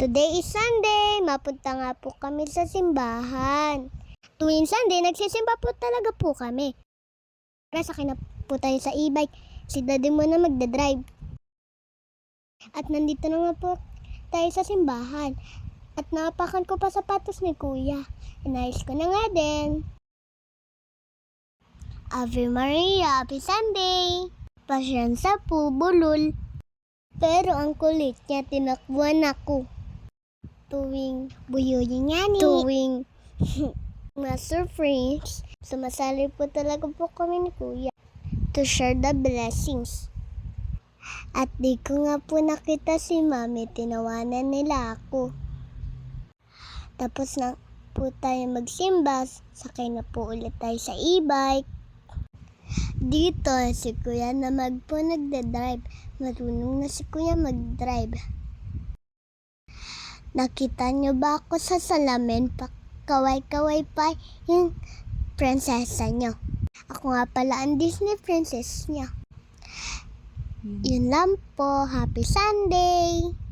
Today is Sunday. Mapunta nga po kami sa simbahan. Tuwing Sunday, nagsisimba po talaga po kami. Para sakay na po tayo sa e-bike. Si daddy mo na magdadrive. At nandito na nga po tayo sa simbahan. At naapakan ko pa sapatos ni kuya. Inayos ko na nga din. Ave Maria, Happy Sunday! Pasensya po, bulol. Pero ang kulit niya, tinakbuhan ako. Tuwing buyuyin niya ni. Tuwing Master Friends, sumasali po talaga po kami ni kuya to share the blessings. At di ko nga po nakita si mami, tinawanan nila ako. Tapos na po tayo magsimba, sakay na po ulit tayo sa e-bike. Dito, si kuya naman po nagdadrive. Marunong na si kuya magdrive. Nakita niyo ba ako sa salamin? Kaway-kaway pa yung prinsesa niyo. Ako nga pala ang Disney princess niya. Yun lang po. Happy Sunday!